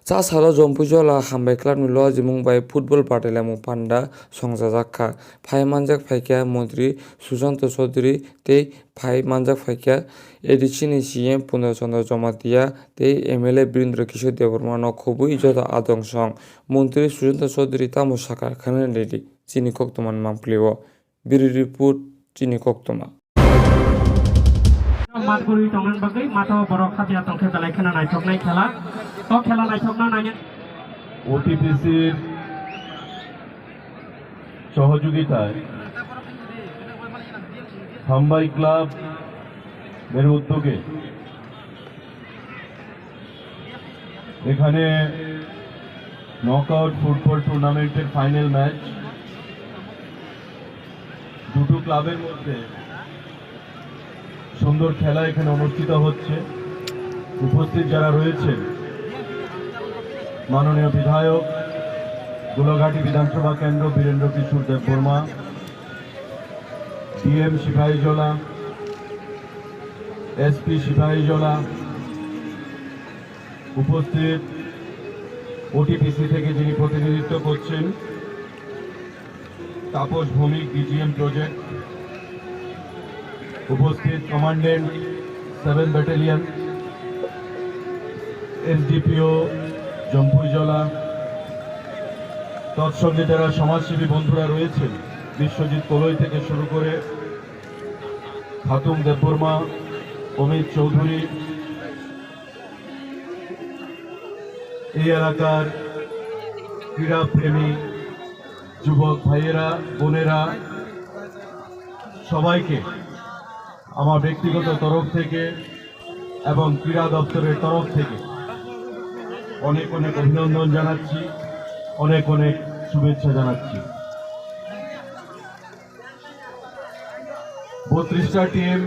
Salo Jompujola Hambai Club ni Loji Mumbai Football Patelamu Panda Songzajakka Phai Manjak Phaikya Mantri Sujanto Chaudhary Tei Phai Manjak Phaikya Edichini CM Purnachandra Jomatia Tei MLA Birendra Kishore Debarma no Khubui Jota Adong Song Mantri Sujanto Chaudhary Tamo Sakar Khanan Redi Chini Koktoman Mampliwo Biri Report Chini Koktoma মাতগুলি টংলেন বাগৈ মাথাও বড় খাজিয়া তংখে দালাই খেলা নাইঠকনাই খেলা তো খেলা নাইঠকনা নাইনে ওটিপিসির সহযোগিতায় হামবাই club এর উদ্যোগে এখানে নকআউট ফুটবল টুর্নামেন্টের ফাইনাল ম্যাচ দুটো ক্লাবের মধ্যে সুন্দর খেলা এখানে অনুষ্ঠিত হচ্ছে। উপস্থিত যারা রয়েছেন মাননীয় বিধায়ক গোলাঘাটি বিধানসভা কেন্দ্র বীরেন্দ্র কিশোর দেববর্মা, ডিএম সিপাহীজলা, এসপি সিপাহীজলা, উপস্থিত ওটিপিসি থেকে যিনি প্রতিনিধিত্ব করছেন তাপস ভৌমিক ডিজিএম প্রজেক্ট, উপস্থিত কমান্ডেন্ট 7 ব্যাটালিয়ন, এসডিপিও জম্পুইজলা, তৎসঙ্গে যারা সমাজসেবী বন্ধুরা রয়েছেন বিশ্বজিৎ কলই থেকে শুরু করে খাতুম দেববর্মা, অমিত চৌধুরী, এই এলাকার ক্রীড়াপ্রেমী যুবক ভাইয়েরা বোনেরা সবাইকে আমার ব্যক্তিগত তরফ থেকে এবং ক্রীড়া দপ্তরের তরফ থেকে অনেক অনেক অভিনন্দন জানাচ্ছি, অনেক অনেক শুভেচ্ছা জানাচ্ছি। 32টা টিম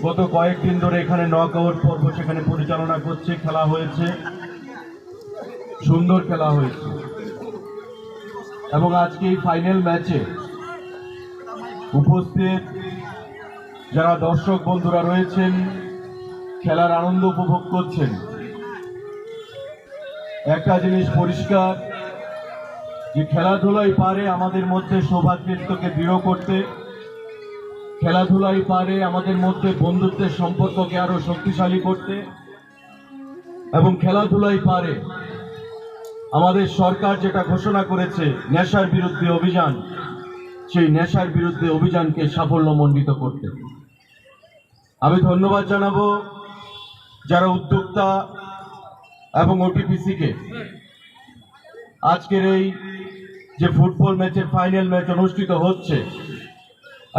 গত কয়েকদিন ধরে এখানে নকআউট পর্ব সেখানে পরিচালনা করছে, খেলা হয়েছে, সুন্দর খেলা হয়েছে এবং আজকে এই ফাইনাল ম্যাচে উপস্থিত যারা দর্শক বন্ধুরা রয়েছেন খেলার আনন্দ উপভোগ করছেন। একটা জিনিস পরিষ্কার যে খেলাধুলাই পারে আমাদের মধ্যে সৌভাতৃত্বকে দৃঢ় করতে, খেলাধুলাই পারে আমাদের মধ্যে বন্ধুত্বের সম্পর্ককে আরো শক্তিশালী করতে এবং খেলাধুলাই পারে আমাদের সরকার যেটা ঘোষণা করেছে নেশার বিরুদ্ধে অভিযান, সেই নেশার বিরুদ্ধে অভিযানকে সাফল্যমণ্ডিত করতে। আমি ধন্যবাদ জানাবো যারা উদ্যোক্তা এবং ওটিপিসিকে আজকের এই যে ফুটবল ম্যাচের ফাইনাল ম্যাচ অনুষ্ঠিত হচ্ছে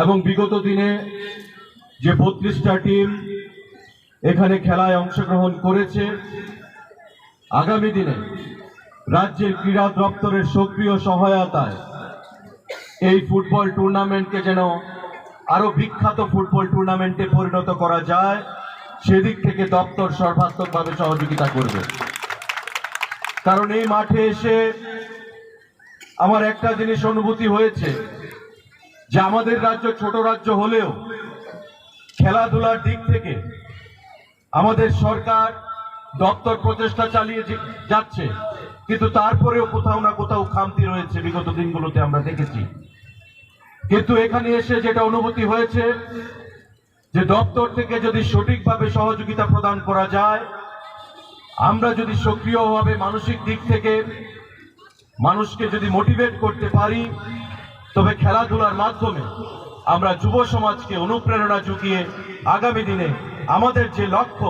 এবং বিগত দিনে যে 32টা টিম এখানে খেলায় অংশগ্রহণ করেছে, আগামী দিনে রাজ্যের ক্রীড়া দপ্তরের সক্রিয় সহায়তায় এই ফুটবল টুর্নামেন্টকে যেন আরো বিখ্যাত ফুটবল টুর্নামেন্টে পরিণত করা যায় সেদিক থেকে দপ্তর সর্বাত্মকভাবে সহযোগিতা করবে। কারণ এই মাঠে এসে আমার একটা জিনিস অনুভূতি হয়েছে যে আমাদের রাজ্য ছোট রাজ্য হলেও খেলাধুলার দিক থেকে আমাদের সরকার দপ্তর প্রচেষ্টা চালিয়ে যাচ্ছে, কিন্তু তারপরেও কোথাও না কোথাও খামতি রয়েছে, বিগত দিনগুলোতে আমরা দেখেছি। কিন্তু এখানে এসে যেটা অনুভূতি হয়েছে যে দপ্তর থেকে যদি সঠিকভাবে সহযোগিতা প্রদান করা যায়, আমরা যদি সক্রিয়ভাবে মানসিক দিক থেকে মানুষকে যদি মোটিভেট করতে পারি, তবে খেলাধুলার মাধ্যমে আমরা যুব সমাজকে অনুপ্রেরণা জুগিয়ে আগামী দিনে আমাদের যে লক্ষ্য,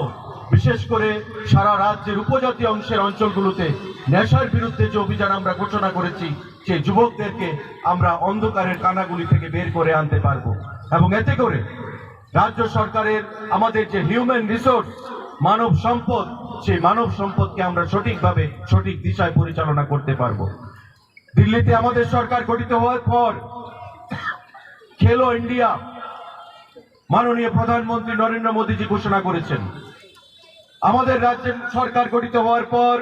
বিশেষ করে সারা রাজ্যের উপজাতি অংশের অঞ্চলগুলোতে নেশার বিরুদ্ধে যে অভিযান আমরা ঘোষণা করেছি, সেই যুবকদেরকে আমরা অন্ধকারের কানাগুলি থেকে বের করে আনতে পারবো এবং এতে করে রাজ্য সরকারের আমাদের যে হিউম্যান রিসোর্স মানব সম্পদ, সেই মানব সম্পদকে আমরা সঠিকভাবে সঠিক দিশায় পরিচালনা করতে পারবো। দিল্লিতে আমাদের সরকার গঠিত হওয়ার পর খেলো ইন্ডিয়া মাননীয় প্রধানমন্ত্রী নরেন্দ্র মোদীজি ঘোষণা করেছেন। আমাদের রাজ্যের সরকার গঠিত হওয়ার পর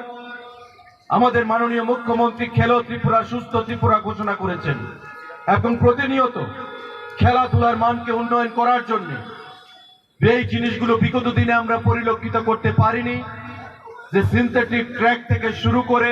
আমাদের মাননীয় মুখ্যমন্ত্রী খেলো ত্রিপুরা, সুস্থ ত্রিপুরা ঘোষণা করেছেন এবং প্রতিনিয়ত খেলাধুলার মানকে উন্নয়ন করার জন্য এই জিনিসগুলো বিগত দিনে আমরা পরিলক্ষিত করতে পারিনি, যে সিনথেটিক ট্র্যাক থেকে শুরু করে